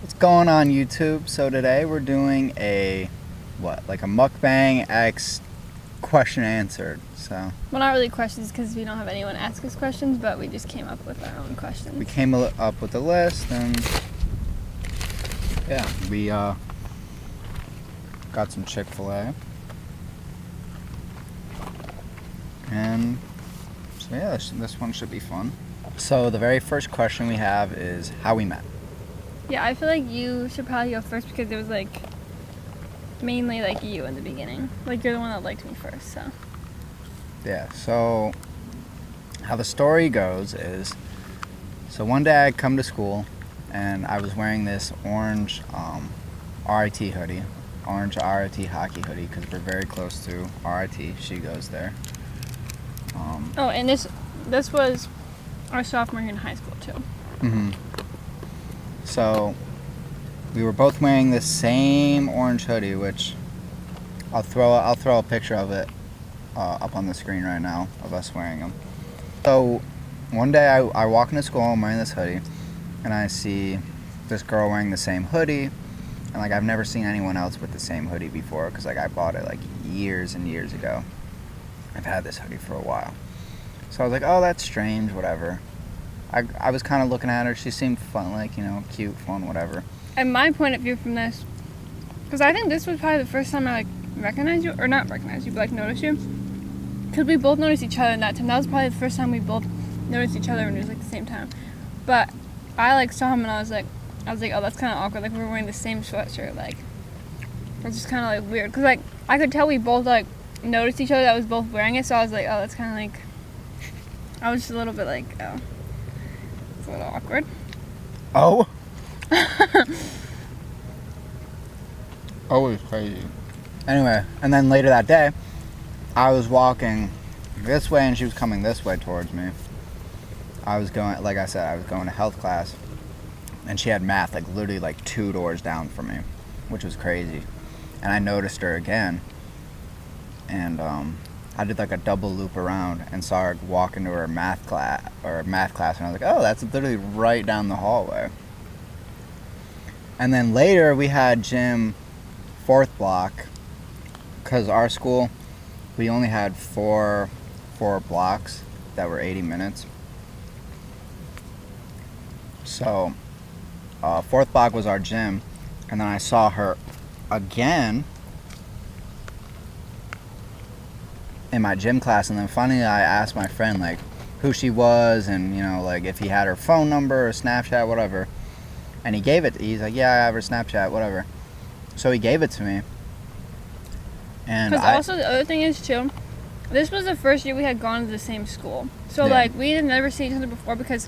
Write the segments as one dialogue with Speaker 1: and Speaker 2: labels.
Speaker 1: What's going on YouTube? So today we're doing a mukbang X question answered. So
Speaker 2: Well, not really questions because we don't have anyone ask us questions, but we just came up with our own questions.
Speaker 1: we came up with a list, and yeah, we got some Chick-fil-A, and so yeah, this one should be fun. So the very first question we have is how we met.
Speaker 2: Yeah, I feel like you should probably go first because it was mainly you in the beginning. Like you're the one that liked me first, so.
Speaker 1: Yeah, so how the story goes is, so one day I come to school and I was wearing this orange RIT hoodie, orange RIT hockey hoodie, because we're very close to RIT. She goes there.
Speaker 2: Oh, and this was our sophomore year in high school too.
Speaker 1: Mm-hmm. So we were both wearing the same orange hoodie, which I'll throw a picture of it up on the screen right now of us wearing them. So one day I walk into school, I'm wearing this hoodie, and I see this girl wearing the same hoodie, and I've never seen anyone else with the same hoodie before, because I bought it years and years ago. I've had this hoodie for a while. So I was like, oh, that's strange, whatever. I was kind of looking at her. She seemed fun, cute, fun, whatever.
Speaker 2: And my point of view from this, because I think this was probably the first time I recognized you, or not recognized you, but noticed you. Because we both noticed each other in that time. That was probably the first time we both noticed each other when it was the same time. But I saw him and I was like, oh, that's kind of awkward. We were wearing the same sweatshirt. It was just kind of weird. Because I could tell we both noticed each other that was both wearing it. So I was like, oh, that's kind of I was just a little bit oh. It's a little awkward.
Speaker 1: Oh? Always crazy. Anyway, and then later that day, I was walking this way and she was coming this way towards me. I was going, like I said, I was going to health class, and she had math literally 2 doors down from me, which was crazy. And I noticed her again, and I did a double loop around and saw her walk into her math class, and I was like, oh, that's literally right down the hallway. And then later we had gym 4th block, because our school, we only had four blocks that were 80 minutes. So 4th block was our gym, and then I saw her again in my gym class, and then finally I asked my friend who she was, and if he had her phone number or Snapchat, whatever, and he gave it. He's like, yeah, I have her Snapchat, whatever. So he gave it to me. And
Speaker 2: because also the other thing is too, this was the first year we had gone to the same school, so
Speaker 1: yeah.
Speaker 2: We had never seen each other before, because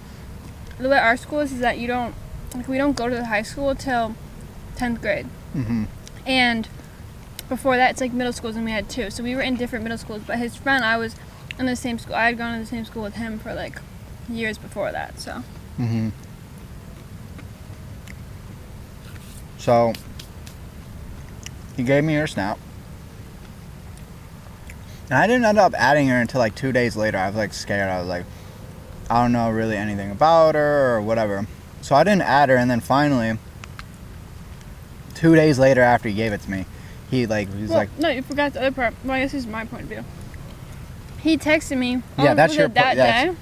Speaker 2: the way our school is that you don't we don't go to the high school till 10th grade.
Speaker 1: Mm-hmm.
Speaker 2: And before that, it's middle schools, and we had 2. So we were in different middle schools. But his friend, I was in the same school. I had gone to the same school with him for years before that. So.
Speaker 1: Mm-hmm. So he gave me her Snap, and I didn't end up adding her until 2 days later. I was scared. I was I don't know really anything about her or whatever. So I didn't add her, and then finally, 2 days later after he gave it to me, he
Speaker 2: no, you forgot the other part. Well, I guess this is my point of view. He texted me.
Speaker 1: Yeah, that's your
Speaker 2: that day.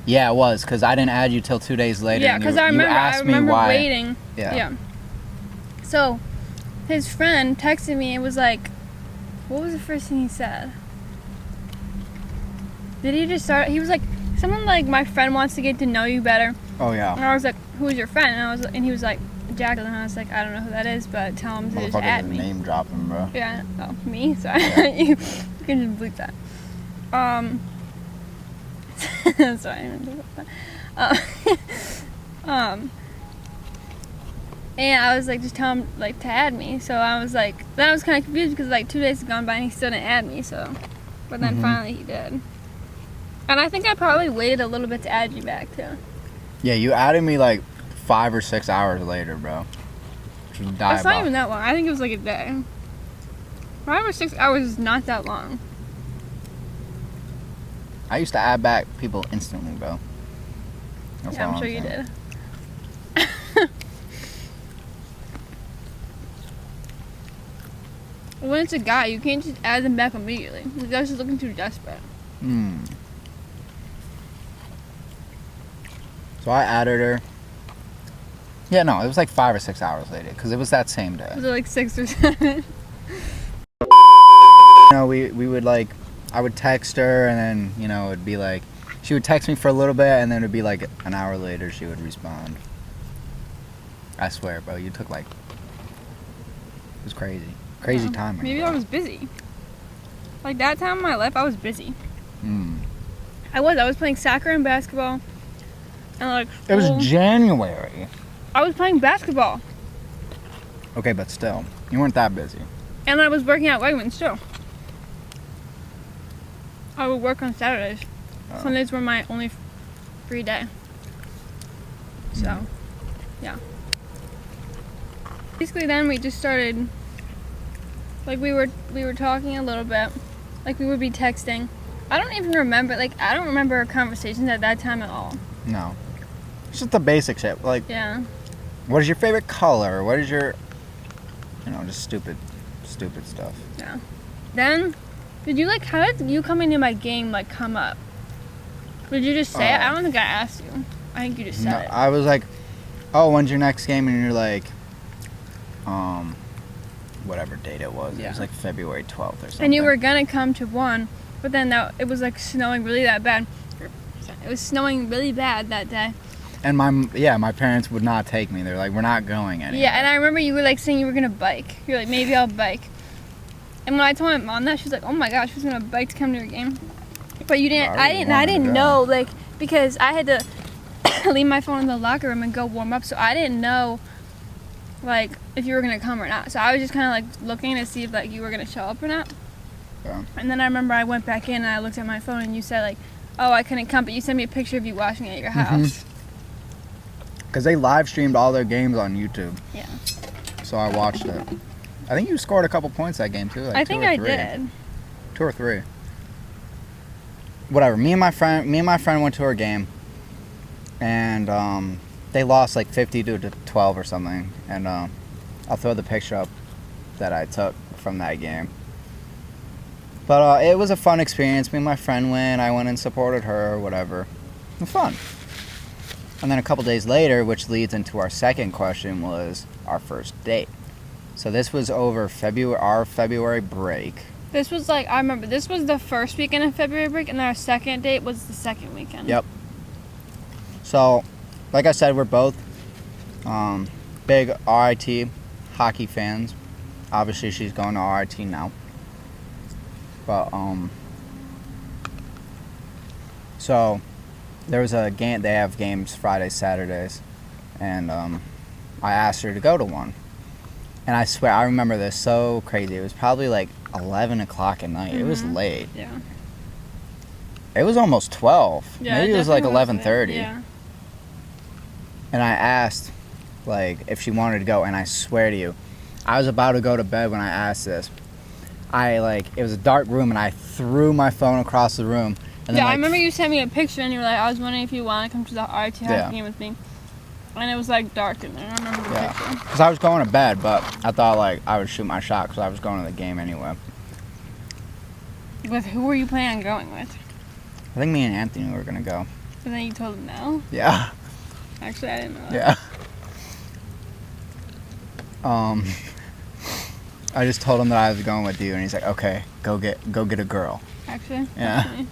Speaker 1: Yeah, it was, because I didn't add you till 2 days later.
Speaker 2: Yeah, because I remember waiting.
Speaker 1: Yeah.
Speaker 2: So, his friend texted me and was what was the first thing he said? Did he just start? He was something my friend wants to get to know you better.
Speaker 1: Oh yeah.
Speaker 2: And I was who is your friend? And he was Jacqueline, and I was I don't know who that is, but tell him to just add me.
Speaker 1: Name dropping, bro.
Speaker 2: Yeah. Oh, me? Sorry.
Speaker 1: Yeah.
Speaker 2: you can just bleep that. Sorry, I didn't think about that. And I was just tell him to add me. So I was then I was kind of confused because 2 days had gone by and he still didn't add me. So, but then finally he did. And I think I probably waited a little bit to add you back too.
Speaker 1: Yeah, you added me 5 or 6 hours later, bro.
Speaker 2: It's not even that long. I think it was a day. 5 or 6 hours is not that long.
Speaker 1: I used to add back people instantly, bro.
Speaker 2: Yeah, I'm sure you did. when it's a guy, you can't just add them back immediately. The guy's just looking too desperate.
Speaker 1: So I added her. Yeah, no, it was like 5 or 6 hours later because it was that same day.
Speaker 2: Was it like 6 or 7?
Speaker 1: You know, we would like, I would text her and then, you know, it'd be like, she would text me for a little bit and then it'd be like an hour later she would respond. I swear, bro, you took like, it was crazy. Crazy timing.
Speaker 2: Maybe
Speaker 1: bro.
Speaker 2: I was busy. Like that time in my life, I was busy.
Speaker 1: Mm.
Speaker 2: I was playing soccer and basketball. And like
Speaker 1: It
Speaker 2: school.
Speaker 1: was January.
Speaker 2: I was playing basketball.
Speaker 1: Okay, but still, you weren't that busy.
Speaker 2: And I was working at Wegmans too. I would work on Saturdays.
Speaker 1: Oh.
Speaker 2: Sundays were my only free day. So, yeah. Basically, then we just started. Like we were talking a little bit. Like we would be texting. I don't even remember. Like I don't remember our conversations at that time at all.
Speaker 1: No. It's just the basic shit. Like,
Speaker 2: Yeah.
Speaker 1: what is your favorite color? What is your, you know, just stupid stuff.
Speaker 2: Yeah. Then, how did you coming to my game like come up? Did you just say it? I don't think I asked you. I think you just said
Speaker 1: No,
Speaker 2: it.
Speaker 1: I was like, oh, when's your next game? And you're like, whatever date it was. It
Speaker 2: Yeah.
Speaker 1: was like February 12th or something.
Speaker 2: And you were gonna come to one, but then it was like snowing really that bad. It was snowing really bad that day.
Speaker 1: And my parents would not take me. They're like, we're not going anywhere.
Speaker 2: Yeah, and I remember you were like saying you were gonna bike. You're like, maybe I'll bike. And when I told my mom that, she was like, oh my gosh, who's gonna bike to come to your game? But you didn't.
Speaker 1: I
Speaker 2: I didn't know, like, because I had to leave my phone in the locker room and go warm up, so I didn't know, like, if you were gonna come or not. So I was just kind of like looking to see if like you were gonna show up or not.
Speaker 1: Yeah.
Speaker 2: And then I remember I went back in and I looked at my phone and you said like, oh, I couldn't come, but you sent me a picture of you washing at your house.
Speaker 1: Because they live streamed all their games on YouTube.
Speaker 2: Yeah.
Speaker 1: So I watched it. I think you scored a couple points that game too. Like
Speaker 2: I
Speaker 1: 2
Speaker 2: think
Speaker 1: or
Speaker 2: I
Speaker 1: 3.
Speaker 2: did.
Speaker 1: 2 or 3. Whatever. Me and my friend went to her game, and they lost like 50 to 12 or something. And I'll throw the picture up that I took from that game. But it was a fun experience. Me and my friend went. I went and supported her, or whatever. It was fun. And then a couple days later, which leads into our second question, was our first date. So this was over our February break.
Speaker 2: This was like, I remember, this was the first weekend of February break, and then our second date was the second weekend.
Speaker 1: Yep. So, like I said, we're both big RIT hockey fans. Obviously, she's going to RIT now. But, so, there was a game, they have games Fridays, Saturdays, and I asked her to go to one. And I swear, I remember this so crazy. It was probably like 11 o'clock at night. It was late.
Speaker 2: Yeah.
Speaker 1: It was almost 12.
Speaker 2: Yeah,
Speaker 1: Maybe it was like
Speaker 2: definitely
Speaker 1: 11:30.
Speaker 2: Yeah.
Speaker 1: And I asked, like, if she wanted to go, and I swear to you, I was about to go to bed when I asked this. It was a dark room, and I threw my phone across the room. And then,
Speaker 2: I remember you sent me a picture, and you were like, I was wondering if you want to come to the RT hockey game with me. And it was, like, dark in there. I remember the picture.
Speaker 1: Because I was going to bed, but I thought, like, I would shoot my shot because I was going to the game anyway.
Speaker 2: With who were you planning on going with?
Speaker 1: I think me and Anthony were going to go.
Speaker 2: And then you told him no?
Speaker 1: Yeah.
Speaker 2: Actually, I didn't know that.
Speaker 1: Yeah. I just told him that I was going with you, and he's like, okay, go get a girl.
Speaker 2: Actually?
Speaker 1: Yeah.
Speaker 2: Actually.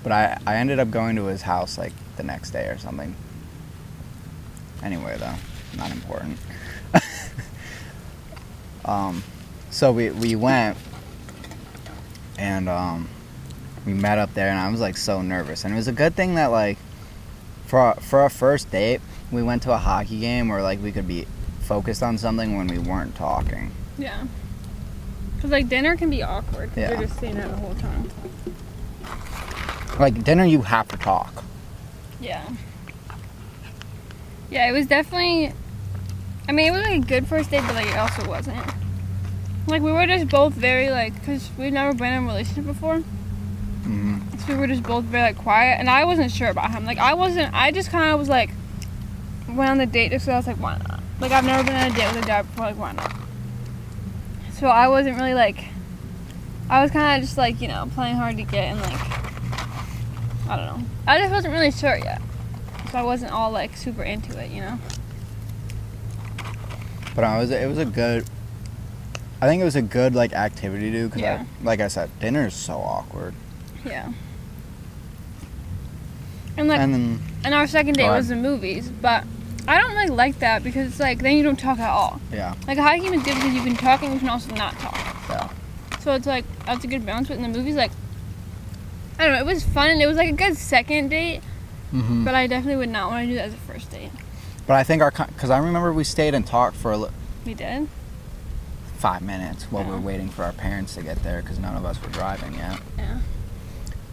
Speaker 1: But I ended up going to his house, like, the next day or something. Anyway, though, not important. So we went, and we met up there, and I was, like, so nervous. And it was a good thing that, like, for our first date, we went to a hockey game where, like, we could be focused on something when we weren't talking.
Speaker 2: Yeah. Because, like, dinner can be awkward because
Speaker 1: Yeah.
Speaker 2: you're just sitting there the whole time.
Speaker 1: Like, dinner, you have to talk.
Speaker 2: Yeah. Yeah, it was definitely... I mean, it was, like, a good first date, but, like, it also wasn't. Like, we were just both very, like... Because we've never been in a relationship before.
Speaker 1: Mm-hmm.
Speaker 2: So we were just both very, like, quiet. And I wasn't sure about him. Like, I just kind of was, like... Went on the date just so I was like, why not? Like, I've never been on a date with a guy before, like, why not? So I wasn't really like, I was kind of just like, you know, playing hard to get and like, I don't know. I just wasn't really sure yet. So I wasn't all like super into it, you know?
Speaker 1: But it was a good, I think it was a good like activity to do because
Speaker 2: Yeah.
Speaker 1: like I said, dinner is so awkward.
Speaker 2: Yeah. And like,
Speaker 1: And then,
Speaker 2: and our second date
Speaker 1: Go
Speaker 2: was the movies, but I don't really like that because it's like, then you don't talk at all.
Speaker 1: yeah,
Speaker 2: Like a hiking is good because you can talk and you can also not talk.
Speaker 1: yeah.
Speaker 2: So it's like, that's a good balance. But in the movies, like, I don't know, it was fun and it was like a good second date,
Speaker 1: Mm-hmm.
Speaker 2: but I definitely would not want to do that as a first date.
Speaker 1: But I think because I remember we stayed and talked for
Speaker 2: We did?
Speaker 1: 5 minutes while we
Speaker 2: Yeah.
Speaker 1: were waiting for our parents to get there because none of us were driving yet.
Speaker 2: Yeah.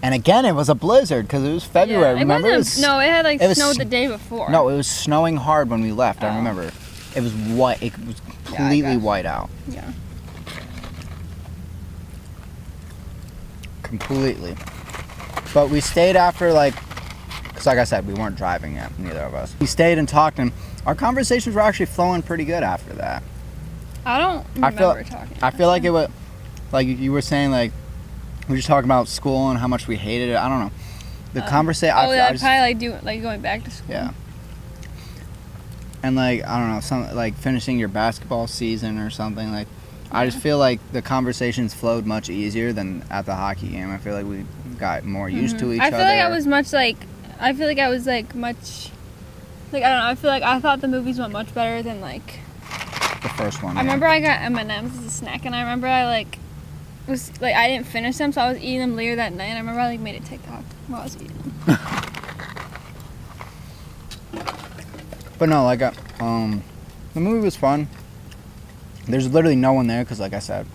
Speaker 1: And again, it was a blizzard because it was February.
Speaker 2: Yeah,
Speaker 1: Remember?
Speaker 2: no, it had like
Speaker 1: it was
Speaker 2: snowed
Speaker 1: s-
Speaker 2: the day before.
Speaker 1: No, it was snowing hard when we left. I
Speaker 2: Oh.
Speaker 1: remember. It was white. It was
Speaker 2: Yeah, I
Speaker 1: completely
Speaker 2: guess.
Speaker 1: white out.
Speaker 2: Yeah.
Speaker 1: Completely. But we stayed after because like I said, we weren't driving yet, neither of us. We stayed and talked, and our conversations were actually flowing pretty good after that.
Speaker 2: I don't
Speaker 1: I
Speaker 2: remember
Speaker 1: feel-
Speaker 2: talking.
Speaker 1: I feel like it was, like you were saying, like we were just talking about school and how much we hated it. I don't know. The conversation.
Speaker 2: Oh, yeah, probably like going back to school.
Speaker 1: Yeah. And like I don't know, some like finishing your basketball season or something like. I just feel like the conversations flowed much easier than at the hockey game. I feel like we got more used to each other.
Speaker 2: I feel like I was much like, I feel like I was like much, like I don't know. I feel like I thought the movies went much better than like.
Speaker 1: the first one.
Speaker 2: I remember I got M&Ms as a snack, and I remember I like was like I didn't finish them, so I was eating them later that night. And I remember I like made a TikTok while I was eating them.
Speaker 1: But no, like the movie was fun. There's literally no one there because, like I said.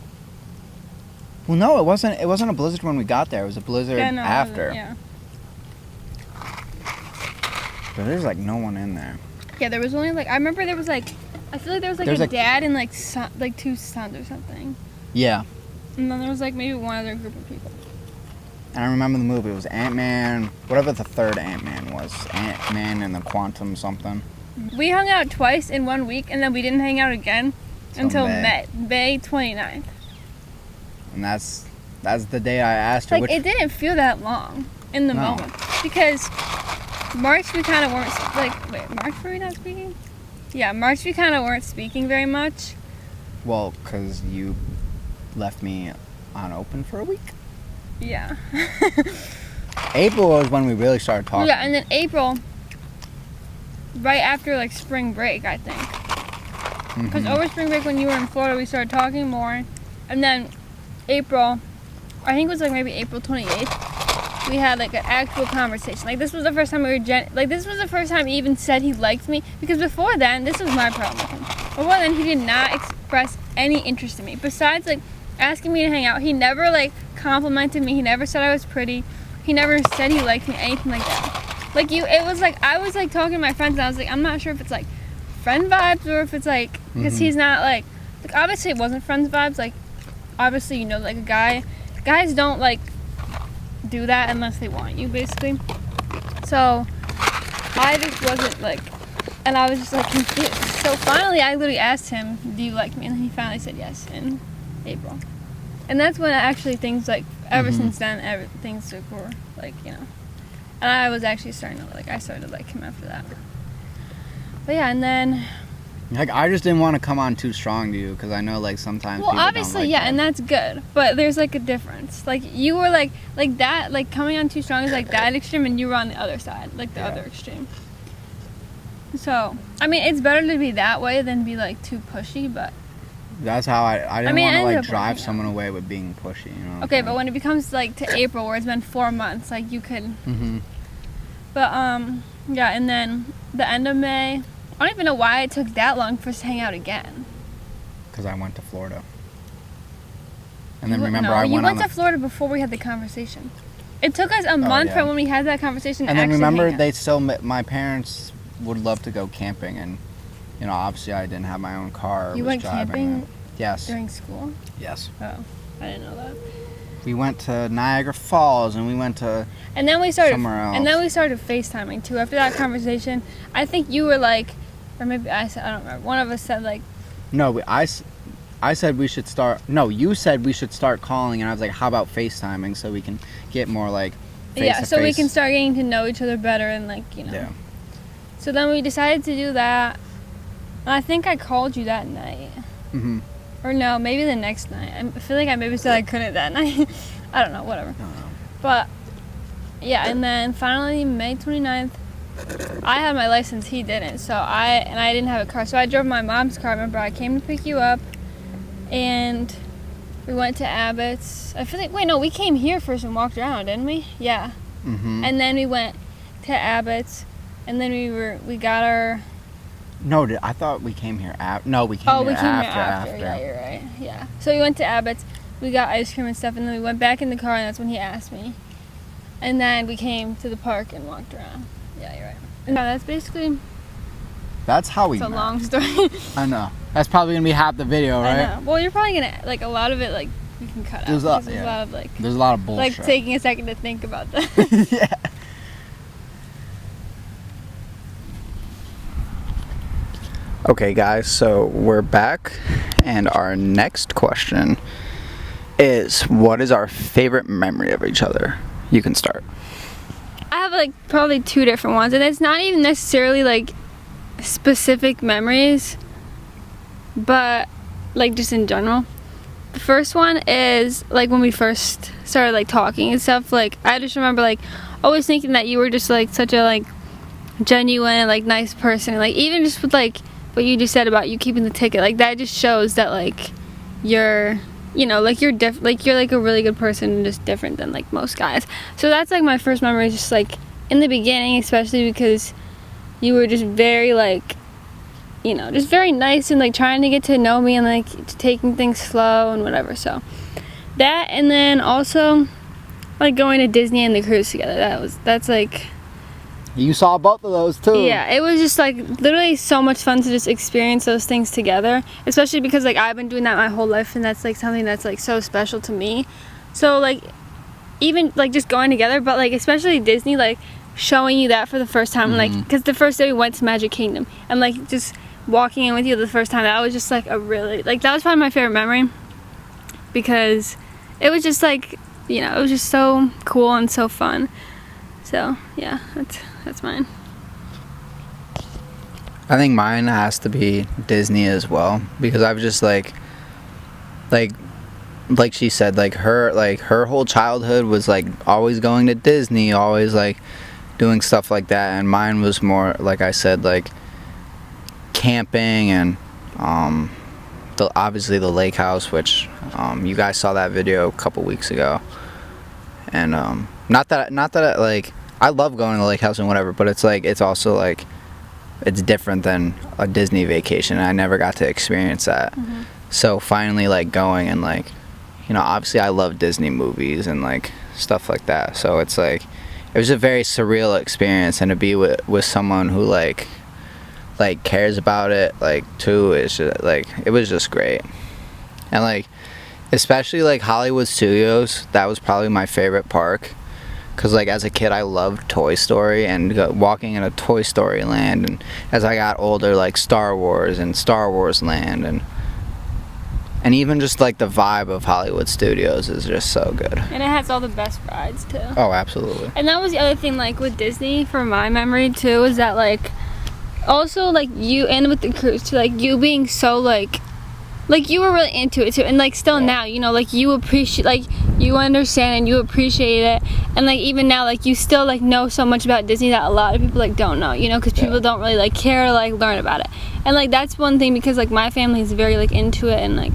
Speaker 1: Well, no, it wasn't. It wasn't a blizzard when we got there. It was a blizzard
Speaker 2: Yeah, no,
Speaker 1: after.
Speaker 2: Yeah.
Speaker 1: But there's like no one in there.
Speaker 2: Yeah, there was only like I remember there was like I feel like there was like
Speaker 1: There's,
Speaker 2: a
Speaker 1: like-
Speaker 2: dad and like son, like two sons or something,
Speaker 1: Yeah,
Speaker 2: and then there was like maybe one other group of people.
Speaker 1: and I remember the movie. It was Ant-Man, whatever the third Ant-Man was. Ant-Man and the Quantum something.
Speaker 2: We hung out twice in 1 week, and then we didn't hang out again
Speaker 1: Till
Speaker 2: until
Speaker 1: May.
Speaker 2: May 29th.
Speaker 1: And that's the day I asked her.
Speaker 2: Like it didn't feel that long in the
Speaker 1: No.
Speaker 2: moment because March we kind of weren't like wait March were we not speaking? Yeah, March we kind of weren't speaking very much.
Speaker 1: Well, because you left me unopened for a week.
Speaker 2: Yeah.
Speaker 1: April was when we really started talking.
Speaker 2: Yeah, and then April, right after like spring break, I think. Because
Speaker 1: Mhm.
Speaker 2: over spring break when you were in Florida, we started talking more. And then April, I think it was like maybe April 28th, we had like an actual conversation. Like this was the first time we were, this was the first time he even said he liked me. Because before then, this was my problem with him. Before then, he did not express any interest in me. Besides like asking me to hang out, he never like complimented me. He never said I was pretty. He never said he liked me, anything like that. Like it was like, I was like talking to my friends and I was like, I'm not sure if it's like friend vibes or if it's like, because he's not like obviously it wasn't friends vibes, like obviously you know like guys don't like do that unless they want you basically. So I just wasn't like, and I was just like confused. So finally I literally asked him, do you like me? And he finally said yes in April. And that's when actually things like, ever since then, things were like, you know. And I was actually starting to like, I started to like him after that. But yeah, and then,
Speaker 1: Like I just didn't want to come on too strong to you because I know like sometimes.
Speaker 2: well,
Speaker 1: people
Speaker 2: obviously,
Speaker 1: don't like
Speaker 2: yeah,
Speaker 1: that.
Speaker 2: and that's good. But there's like a difference. Like you were like that, like coming on too strong is like that extreme, and you were on the other side, like the
Speaker 1: Yeah.
Speaker 2: other extreme. So, I mean, it's better to be that way than be like too pushy, but.
Speaker 1: That's how I didn't
Speaker 2: mean,
Speaker 1: want
Speaker 2: it
Speaker 1: to
Speaker 2: ended
Speaker 1: like
Speaker 2: up
Speaker 1: drive
Speaker 2: working
Speaker 1: someone away with being pushy. You know.
Speaker 2: Okay, but when it becomes like to April, where it's been 4 months, like you could.
Speaker 1: Mm-hmm.
Speaker 2: But yeah, and then the end of May, I don't even know why it took that long for us to hang out again.
Speaker 1: Because I went to Florida. And then
Speaker 2: You-
Speaker 1: remember
Speaker 2: no,
Speaker 1: I
Speaker 2: you
Speaker 1: went
Speaker 2: went
Speaker 1: on
Speaker 2: to Florida before we had the conversation. It took us a month
Speaker 1: yeah.
Speaker 2: from when we had that conversation.
Speaker 1: And
Speaker 2: to
Speaker 1: then
Speaker 2: actually
Speaker 1: remember
Speaker 2: hang out.
Speaker 1: they still my parents would love to go camping and you know obviously I didn't have my own car.
Speaker 2: You
Speaker 1: was
Speaker 2: went
Speaker 1: driving
Speaker 2: camping
Speaker 1: it. Yes.
Speaker 2: during school.
Speaker 1: Yes.
Speaker 2: Oh, I didn't know that.
Speaker 1: We went to Niagara Falls and we went to
Speaker 2: And then we started.
Speaker 1: somewhere else.
Speaker 2: And then we started FaceTiming too. After that conversation, I think you were like, or maybe I said, I don't remember. One of us said like,
Speaker 1: No, I said we should start. No, you said we should start calling, and I was like, how about FaceTiming so we can get more like face
Speaker 2: so
Speaker 1: to
Speaker 2: we
Speaker 1: face.
Speaker 2: can start getting to know each other better and like, you know.
Speaker 1: Yeah.
Speaker 2: So then we decided to do that. I think I called you that night.
Speaker 1: Mm-hmm.
Speaker 2: Or no, maybe the next night. I feel like I maybe said I couldn't that night. I don't know, whatever. But yeah, and then finally May 29th, I had my license, he didn't. So I didn't have a car. So I drove my mom's car. Remember, I came to pick you up and we went to Abbott's. I feel like, wait, no, we came here first and walked around, didn't we? Yeah.
Speaker 1: Mm-hmm.
Speaker 2: And then we went to Abbott's and then we got our...
Speaker 1: No, I thought we came here after. No, we came here after.
Speaker 2: Yeah, you're right. Yeah. So we went to Abbott's. We got ice cream and stuff, and then we went back in the car, and that's when he asked me. And then we came to the park and walked around. Yeah, you're right. No, that's basically...
Speaker 1: That's how we
Speaker 2: It's a
Speaker 1: met.
Speaker 2: long story.
Speaker 1: I know. That's probably going to be half the video, right?
Speaker 2: I know. Well, you're probably going to... Like, a lot of it, like, you can cut out.
Speaker 1: There's a lot
Speaker 2: of, like...
Speaker 1: There's a lot of bullshit.
Speaker 2: Like, taking a second to think about that.
Speaker 1: Yeah. Okay, guys, so we're back, and our next question is, what is our favorite memory of each other? You can start.
Speaker 2: I have, like, probably two different ones, and it's not even necessarily, like, specific memories, but, like, just in general. The first one is, like, when we first started, like, talking and stuff, like, I just remember, like, always thinking that you were just, like, such a, like, genuine and, like, nice person. Like, even just with, like, what you just said about you keeping the ticket, like, that just shows that, like, you're, you know, like, you're like, you're, like, a really good person and just different than, like, most guys. So that's, like, my first memory, just, like, in the beginning, especially because you were just very, like, you know, just very nice and, like, trying to get to know me and, like, taking things slow and whatever. So that, and then also, like, going to Disney and the cruise together. That's, like...
Speaker 1: You saw both of those, too.
Speaker 2: Yeah, it was just, like, literally so much fun to just experience those things together. Especially because, like, I've been doing that my whole life, and that's, like, something that's, like, so special to me. So, like, even, like, just going together, but, like, especially Disney, like, showing you that for the first time. Like, because the first day we went to Magic Kingdom, and, like, just walking in with you the first time, that was just, like, a really, like, that was probably my favorite memory. Because it was just, like, you know, it was just so cool and so fun. So, yeah, that's mine.
Speaker 1: I think mine has to be Disney as well, because I've just like she said, like her whole childhood was like always going to Disney, always like doing stuff like that, and mine was more, like I said, like camping and obviously the lake house, which you guys saw that video a couple weeks ago, and not that like I love going to the lake house and whatever, but it's like, it's also like, it's different than a Disney vacation. I never got to experience that. So finally, like, going and, like, you know, obviously I love Disney movies and, like, stuff like that. So it's like, it was a very surreal experience, and to be with someone who, like cares about it, like, too, is just, like, it was just great. And, like, especially, like, Hollywood Studios, that was probably my favorite park. Because, like, as a kid, I loved Toy Story and walking in a Toy Story land. And as I got older, like, Star Wars and Star Wars Land. And even just, like, the vibe of Hollywood Studios is just so good.
Speaker 2: And it has all the best rides, too.
Speaker 1: Oh, absolutely.
Speaker 2: And that was the other thing, like, with Disney, for my memory, too, is that, like, also, like, you, and with the cruise, too, like, you being so, like, you were really into it, too. And, like, still now, you know, like, you appreciate, like, you understand and you appreciate it, and like even now, like, you still like know so much about Disney that a lot of people like don't know, you know, because people don't really like care to like learn about it. And like that's one thing, because like my family is very like into it and like,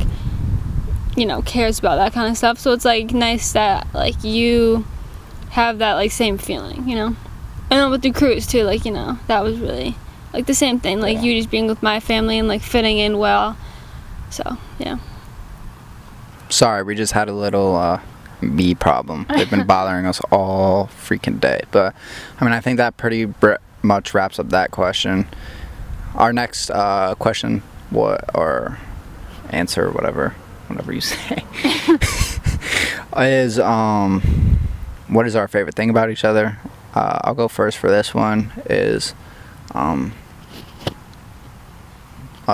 Speaker 2: you know, cares about that kind of stuff. So it's like nice that like you have that like same feeling, you know. And then with the cruise too, like, you know, that was really like the same thing, like you just being with my family and like fitting in well. So yeah.
Speaker 1: Sorry, we just had a little bee problem. They've been bothering us all freaking day. But I mean, I think that pretty much wraps up that question. Our next question, or answer, whatever you say, is what is our favorite thing about each other? I'll go first for this one. Is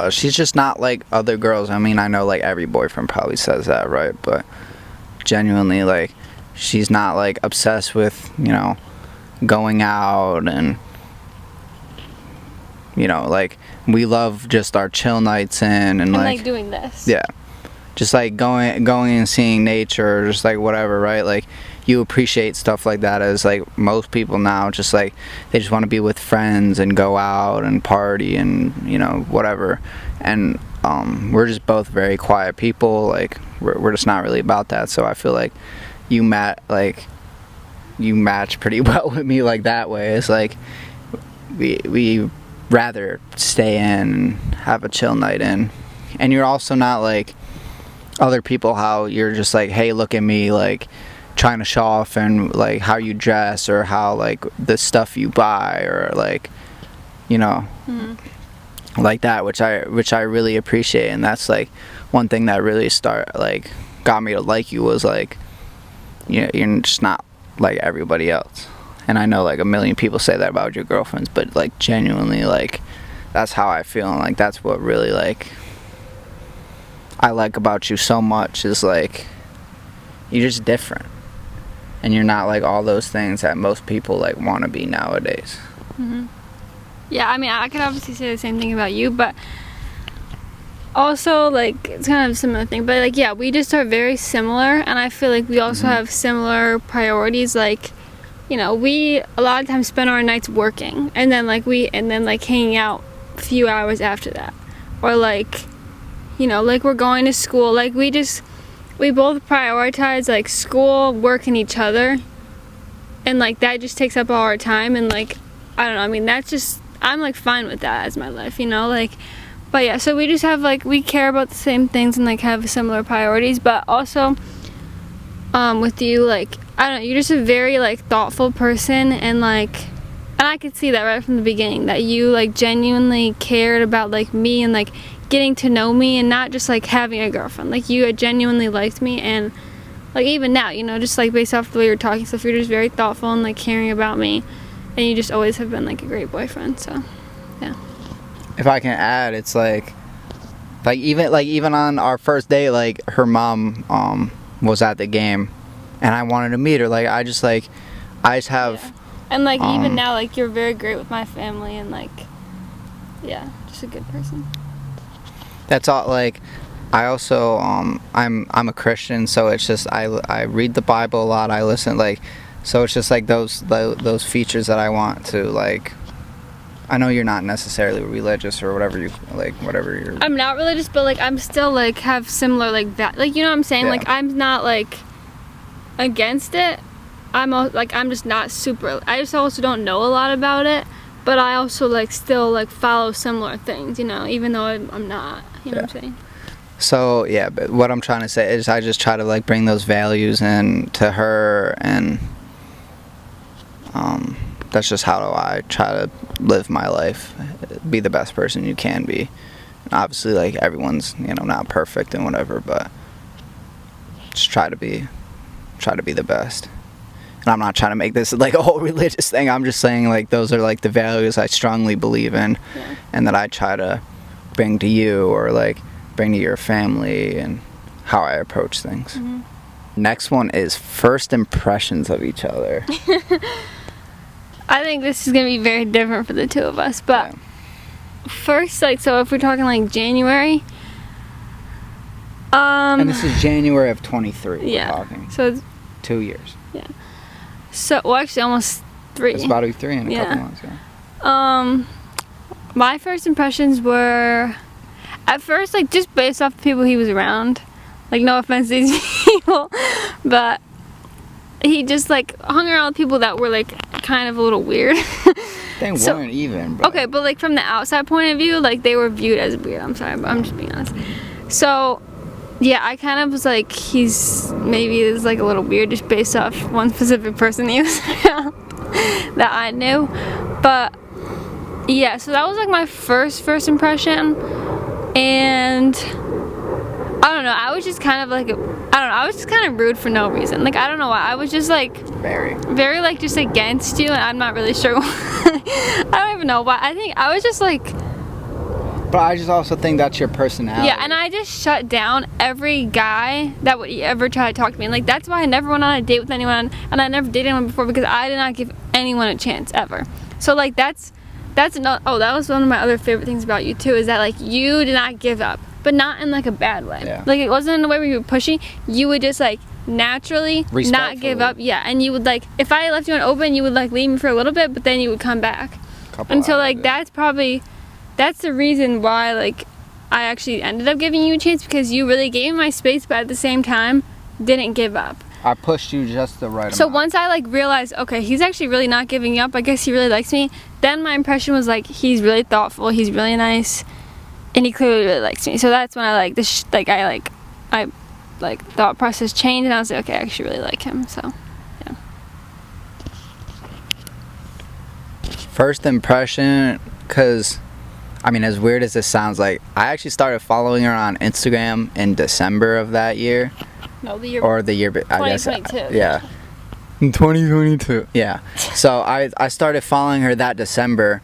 Speaker 1: she's just not like other girls. I mean, I know like every boyfriend probably says that, right? But genuinely, like, she's not like obsessed with, you know, going out and, you know, like, we love just our chill nights in and
Speaker 2: like doing this.
Speaker 1: Yeah. Just like going and seeing nature, just like whatever, right? Like, you appreciate stuff like that as like most people now, just like they just want to be with friends and go out and party and, you know, whatever. And we're just both very quiet people. Like, we're just not really about that. So I feel like you match pretty well with me like that way. It's like we rather stay in and have a chill night in. And you're also not like other people, how you're just like, hey, look at me, like trying to show off and like how you dress or how like the stuff you buy or like, you know, like that, which I really appreciate. And that's like one thing that really got me to like you, was like, you know, you're just not like everybody else. And I know like a million people say that about your girlfriends, but like genuinely, like, that's how I feel. And like that's what really like I like about you so much, is like you're just different, and you're not like all those things that most people like want to be nowadays.
Speaker 2: Yeah, I mean, I could obviously say the same thing about you, but also like it's kind of a similar thing. But like, yeah, we just are very similar, and I feel like we also have similar priorities. Like, you know, we a lot of times spend our nights working, and then like hanging out a few hours after that, or like, you know, like we're going to school. Like we both prioritize like school, work, and each other, and like that just takes up all our time. And like, I don't know, I mean, that's just, I'm like fine with that as my life, you know, like. But yeah, so we just have like, we care about the same things and like have similar priorities. But also with you, like, I don't know, you're just a very like thoughtful person, and like, and I could see that right from the beginning, that you like genuinely cared about like me and like getting to know me, and not just like having a girlfriend. Like, you had genuinely liked me, and like even now, you know, just like based off the way you're talking stuff, you're just very thoughtful and like caring about me, and you just always have been like a great boyfriend. So yeah.
Speaker 1: If I can add, it's like even on our first date, like her mom was at the game, and I wanted to meet her. Like, I just have
Speaker 2: Yeah. And like even now, like, you're very great with my family, and like, yeah, just a good person.
Speaker 1: That's all. Like, I also I'm a Christian, so it's just I read the Bible a lot. I listen, like, so it's just like those features that I want to like. I know you're not necessarily religious or whatever you're.
Speaker 2: I'm not religious, but like I'm still like have similar like that, like, you know what I'm saying?
Speaker 1: Yeah.
Speaker 2: Like, I'm not like against it. I'm just not super. I just also don't know a lot about it, but I also like still like follow similar things, you know, even though I'm not. You know what I'm saying?
Speaker 1: So yeah, but what I'm trying to say is I just try to like bring those values in to her, and that's just how I try to live my life, be the best person you can be. And obviously, like, everyone's, you know, not perfect and whatever, but just try to be the best. And I'm not trying to make this like a whole religious thing. I'm just saying, like, those are like the values I strongly believe in, and that I try to bring to you, or like bring to your family, and how I approach things. Next one is first impressions of each other.
Speaker 2: I think this is gonna be very different for the two of us, but first, like, so if we're talking like January,
Speaker 1: and this is January of 23.
Speaker 2: Yeah.
Speaker 1: We're talking.
Speaker 2: So it's
Speaker 1: 2 years.
Speaker 2: Yeah. So, well, actually, almost 3.
Speaker 1: It's about to be 3 in a couple months. Yeah.
Speaker 2: My first impressions were, at first, like, just based off the people he was around. Like, no offense to these people, but he just like hung around with people that were like kind of a little weird.
Speaker 1: They weren't even, bro.
Speaker 2: Okay, but like from the outside point of view, like they were viewed as weird. I'm sorry, but I'm just being honest. So yeah, I kind of was like, maybe is like a little weird just based off one specific person he was around that I knew. But yeah, so that was like my first impression, and I don't know, I was just kind of like, I was just kind of rude for no reason. Like, I don't know why. I was just like very like just against you, and I'm not really sure why. I don't even know why. I think I was just like,
Speaker 1: But I just also think that's your personality.
Speaker 2: Yeah, and I just shut down every guy that would ever try to talk to me. And like that's why I never went on a date with anyone, and I never dated anyone before, because I did not give anyone a chance ever. So like that's not. Oh, that was one of my other favorite things about you too, is that like you did not give up, but not in like a bad way.
Speaker 1: Yeah.
Speaker 2: Like it wasn't in a way where you were pushing. You would just like naturally not give up. Yeah, and you would like, if I left you on open, you would like leave me for a little bit, but then you would come back. And so like that's the reason why like I actually ended up giving you a chance, because you really gave me my space, but at the same time didn't give up.
Speaker 1: I pushed you just the right amount.
Speaker 2: So once I like realized, okay, he's actually really not giving up, I guess he really likes me, then my impression was like, he's really thoughtful, he's really nice, and he clearly really likes me. So that's when I like this I thought process changed, and I was like, okay, I actually really like him. So yeah.
Speaker 1: First impression, because I mean, as weird as this sounds, like I actually started following her on Instagram in December of that year.
Speaker 2: No, the year.
Speaker 1: Or the year, I guess.
Speaker 2: 2022.
Speaker 1: Yeah. In 2022. Yeah. So I started following her that December,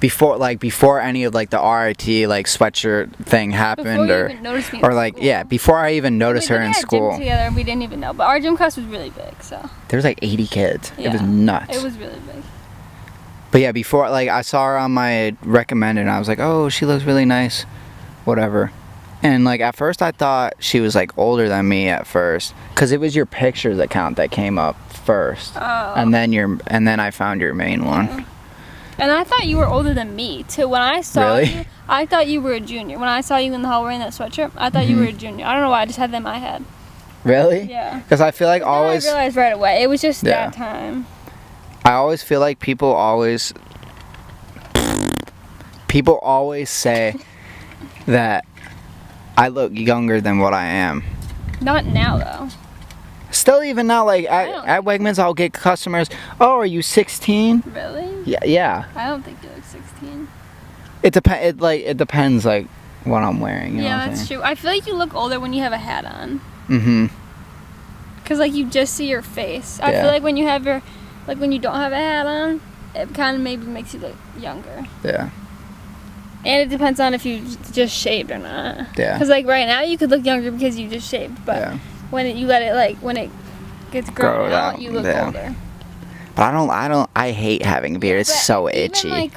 Speaker 1: before any of like the RIT like sweatshirt thing happened,
Speaker 2: Before you even noticed me in
Speaker 1: like
Speaker 2: school.
Speaker 1: yeah, before I even noticed her in school.
Speaker 2: Gym together, and we didn't even know, but our gym class was really big, so.
Speaker 1: There was like 80 kids.
Speaker 2: Yeah.
Speaker 1: It was nuts.
Speaker 2: It was really big.
Speaker 1: But yeah, before, like, I saw her on my recommended, and I was like, oh, she looks really nice, whatever. And like at first I thought she was like older than me at first, because it was your pictures account that came up first.
Speaker 2: Oh.
Speaker 1: And then I found your main one.
Speaker 2: And I thought you were older than me too. When I saw
Speaker 1: Really?
Speaker 2: you, I thought you were a junior. When I saw you in the hall wearing that sweatshirt, I thought you were a junior. I don't know why, I just had that in my head.
Speaker 1: Really?
Speaker 2: Yeah.
Speaker 1: Because I feel like
Speaker 2: Then
Speaker 1: always,
Speaker 2: I realized right away. It was just
Speaker 1: Yeah.
Speaker 2: that time.
Speaker 1: I always feel like people always say that I look younger than what I am.
Speaker 2: Not now though.
Speaker 1: Still, even now, like
Speaker 2: don't
Speaker 1: at Wegmans, I'll get customers. Oh, are you 16?
Speaker 2: Really?
Speaker 1: Yeah.
Speaker 2: I don't think you look 16.
Speaker 1: It depends like what I'm wearing. You know
Speaker 2: Yeah,
Speaker 1: what I'm
Speaker 2: that's
Speaker 1: saying?
Speaker 2: true. I feel like you look older when you have a hat on.
Speaker 1: Mm-hmm.
Speaker 2: Cause like you just see your face. I
Speaker 1: Yeah.
Speaker 2: feel like when you have when you don't have a hat on, it kind of maybe makes you look younger.
Speaker 1: Yeah.
Speaker 2: And it depends on if you just shaved or not.
Speaker 1: Yeah.
Speaker 2: Cause like right now you could look younger because you just shaved, but
Speaker 1: Yeah.
Speaker 2: when it gets grown out, you look older.
Speaker 1: But I hate having a beard. It's
Speaker 2: But
Speaker 1: so
Speaker 2: even,
Speaker 1: itchy.
Speaker 2: like,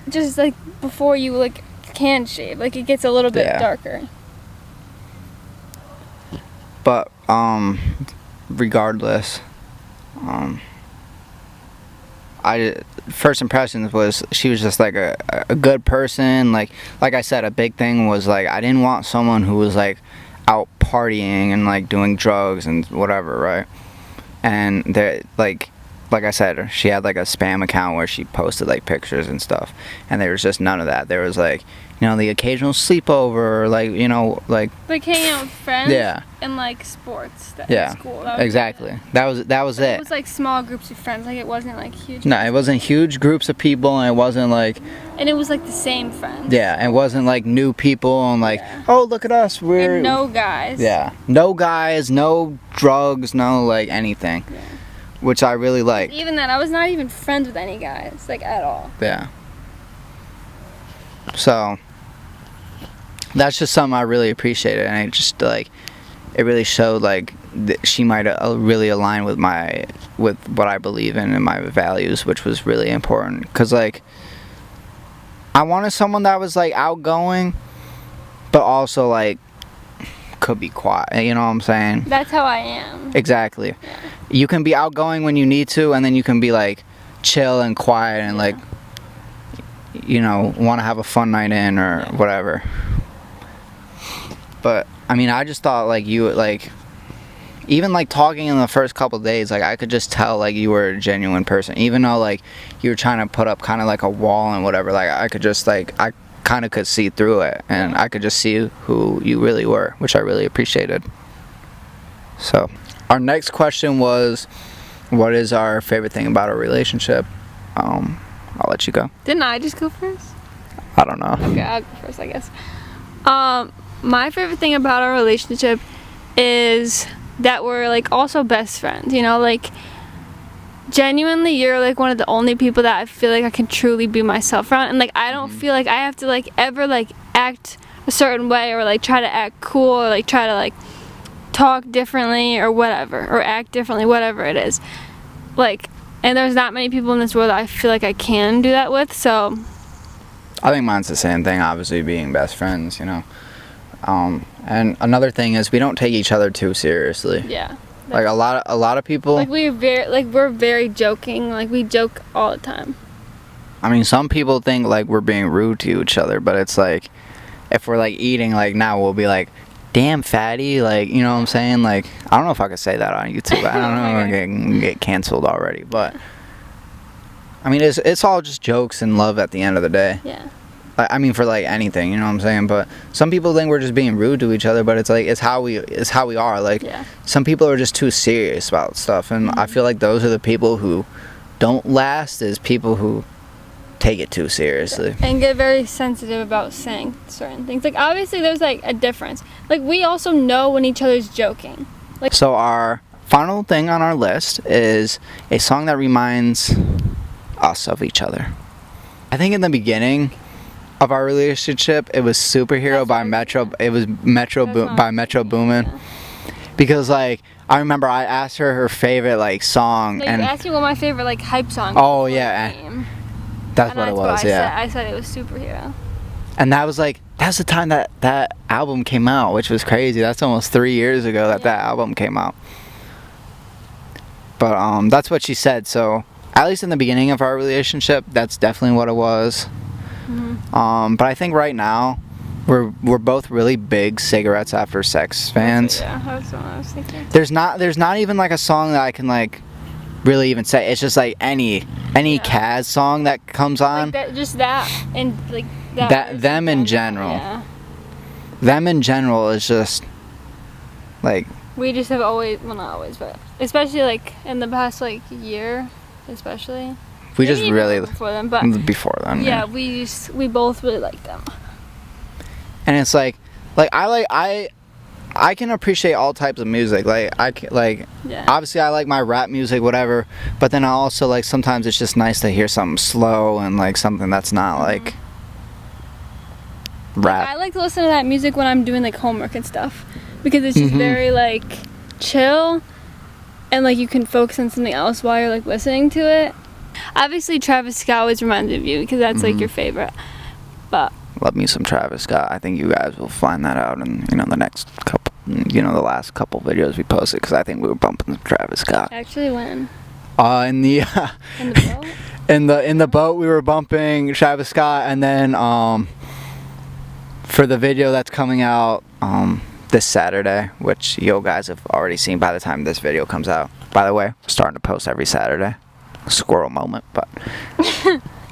Speaker 2: just like before you like can shave, like it gets a little bit
Speaker 1: Yeah.
Speaker 2: darker.
Speaker 1: But regardless, first impressions was she was just like a good person. Like I said, a big thing was like I didn't want someone who was like out partying and like doing drugs and whatever, right? And there, like I said, she had like a spam account where she posted like pictures and stuff, and there was just none of that. There was like, you know, the occasional sleepover, or like, you know, like
Speaker 2: hanging out with friends.
Speaker 1: Yeah.
Speaker 2: And like sports.
Speaker 1: Yeah,
Speaker 2: in school. That was
Speaker 1: exactly.
Speaker 2: it.
Speaker 1: That was
Speaker 2: But
Speaker 1: it.
Speaker 2: It was like small groups of friends. Like it wasn't like huge.
Speaker 1: No, it wasn't huge groups of people, and it wasn't like,
Speaker 2: And it was like the same friends.
Speaker 1: yeah, it wasn't like new people and like,
Speaker 2: Yeah.
Speaker 1: oh, look at us, we're
Speaker 2: And no guys.
Speaker 1: yeah, no guys, no drugs, no like anything,
Speaker 2: Yeah.
Speaker 1: which I really like.
Speaker 2: Even that, I was not even friends with any guys, like at all.
Speaker 1: Yeah. So that's just something I really appreciated, and it just like it really showed like she might really align with what I believe in and my values, which was really important. Because like I wanted someone that was like outgoing, but also like could be quiet. You know what I'm saying?
Speaker 2: That's how I am.
Speaker 1: Exactly.
Speaker 2: Yeah.
Speaker 1: You can be outgoing when you need to, and then you can be like chill and quiet and like, you know, want to have a fun night in or whatever. But I mean, I just thought like you like, even like talking in the first couple of days, like I could just tell like you were a genuine person, even though like you were trying to put up kind of like a wall and whatever. Like I could just like I kind of could see through it, and I could just see who you really were, which I really appreciated. So our next question was, what is our favorite thing about our relationship? I'll let you go.
Speaker 2: Didn't I just go first?
Speaker 1: I don't know.
Speaker 2: Okay, I'll go first, I guess. My favorite thing about our relationship is that we're like also best friends, you know, like genuinely you're like one of the only people that I feel like I can truly be myself around, and like I don't feel like I have to like ever like act a certain way, or like try to act cool, or like try to like talk differently or whatever, or act differently, whatever it is. Like, and there's not many people in this world that I feel like I can do that with, so.
Speaker 1: I think mine's the same thing, obviously, being best friends, you know. And another thing is we don't take each other too seriously.
Speaker 2: Yeah.
Speaker 1: Like a lot of people.
Speaker 2: Like we're very joking. Like we joke all the time.
Speaker 1: I mean, some people think like we're being rude to each other, but it's like, if we're like eating, like now we'll be like, damn fatty, like, you know what I'm saying? Like, I don't know if I could say that on YouTube. I don't know if I can get canceled already, but I mean, it's all just jokes and love at the end of the day.
Speaker 2: Yeah.
Speaker 1: I mean, for like anything, you know what I'm saying? But some people think we're just being rude to each other, but it's like it's how we are. Like,
Speaker 2: yeah.
Speaker 1: Some people are just too serious about stuff, and I feel like those are the people who don't last, is people who take it too seriously
Speaker 2: and get very sensitive about saying certain things. Like, obviously there's like a difference. Like, we also know when each other's joking. Like,
Speaker 1: so our final thing on our list is a song that reminds us of each other. I think in the beginning of our relationship, it was Superhero by Metro. It was by Metro Boomin.
Speaker 2: Yeah.
Speaker 1: Because like I remember I asked her favorite like song,
Speaker 2: like,
Speaker 1: and
Speaker 2: you asked me what my favorite like hype song.
Speaker 1: Oh yeah, that's what it was. Yeah,
Speaker 2: I said it was Superhero.
Speaker 1: And that's the time that album came out, which was crazy. That's almost 3 years ago that album came out. But that's what she said. So at least in the beginning of our relationship, that's definitely what it was.
Speaker 2: Mm-hmm.
Speaker 1: But I think right now we're both really big Cigarettes After Sex fans.
Speaker 2: Yeah, that's what I was thinking.
Speaker 1: There's not even like a song that I can like really even say. It's just like any Kaz song that comes on.
Speaker 2: Like that and like
Speaker 1: that them in general.
Speaker 2: Yeah.
Speaker 1: Them in general is just like,
Speaker 2: we just have always, well, not always, but especially like in the past like year, especially.
Speaker 1: We just really
Speaker 2: before them, but
Speaker 1: before then.
Speaker 2: Yeah, we both really like them.
Speaker 1: And it's like I can appreciate all types of music. Obviously I like my rap music, whatever. But then I also like, sometimes it's just nice to hear something slow and like something that's not like rap.
Speaker 2: Like, I like to listen to that music when I'm doing like homework and stuff, because it's just very like chill, and like you can focus on something else while you're like listening to it. Obviously Travis Scott always reminds me of you, because that's like your favorite. But
Speaker 1: love me some Travis Scott. I think you guys will find that out in the next couple, the last couple videos we posted, because I think we were bumping Travis Scott.
Speaker 2: Actually, when?
Speaker 1: In the
Speaker 2: in the boat.
Speaker 1: in the boat we were bumping Travis Scott, and then for the video that's coming out this Saturday, which you guys have already seen by the time this video comes out. By the way, we're starting to post every Saturday. Squirrel moment, but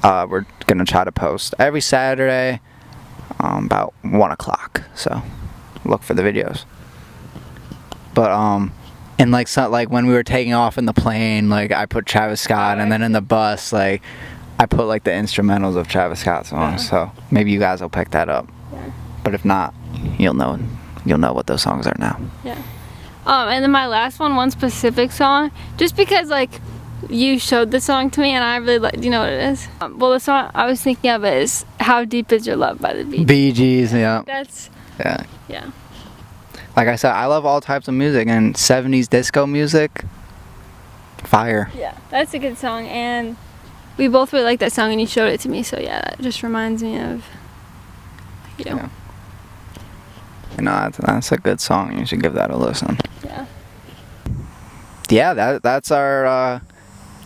Speaker 1: we're gonna try to post every Saturday about 1 o'clock, so look for the videos. But and like when we were taking off in the plane, like I put Travis Scott, and then in the bus, like I put like the instrumentals of Travis Scott songs. So maybe you guys will pick that up.
Speaker 2: Yeah.
Speaker 1: But if not, you'll know what those songs are now.
Speaker 2: Yeah. And then my last one specific song, just because like you showed the song to me and I really like. Do you know what it is? Well, the song I was thinking of is "How Deep Is Your Love" by the Bee Gees.
Speaker 1: Bee Gees, yeah.
Speaker 2: That's. Yeah.
Speaker 1: Like I said, I love all types of music, and 70s disco music, fire.
Speaker 2: Yeah, that's a good song, and we both really like that song, and you showed it to me, so yeah, that just reminds me of you.
Speaker 1: Yeah. That's a good song. You should give that a listen.
Speaker 2: Yeah.
Speaker 1: Yeah, that's our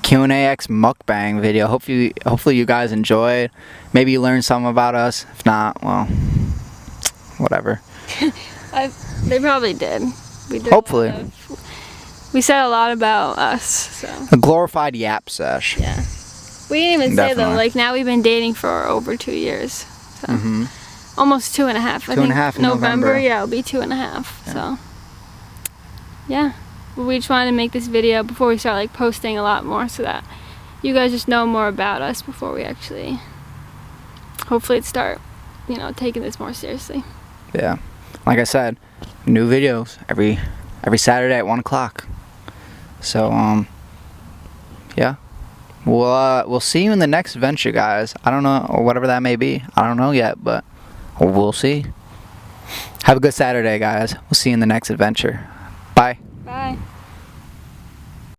Speaker 1: Q&A X mukbang video. Hopefully you guys enjoyed. Maybe you learned something about us. If not, well, whatever.
Speaker 2: They probably did. We did.
Speaker 1: Hopefully.
Speaker 2: We said a lot about us, so.
Speaker 1: A glorified yap sesh.
Speaker 2: Yeah. We didn't even say though,
Speaker 1: Definitely.
Speaker 2: like now we've been dating for over 2 years. So. Almost 2.5. I think
Speaker 1: 2.5 in November.
Speaker 2: Yeah, it'll be 2.5.
Speaker 1: Yeah.
Speaker 2: So. Yeah. We just wanted to make this video before we start like posting a lot more, so that you guys just know more about us before we actually hopefully start, taking this more seriously.
Speaker 1: Yeah. Like I said, new videos every Saturday at 1 o'clock. So yeah. We'll see you in the next venture, guys. I don't know, or whatever that may be. I don't know yet, but We'll see. Have a good Saturday, guys. We'll see you in the next adventure. Bye.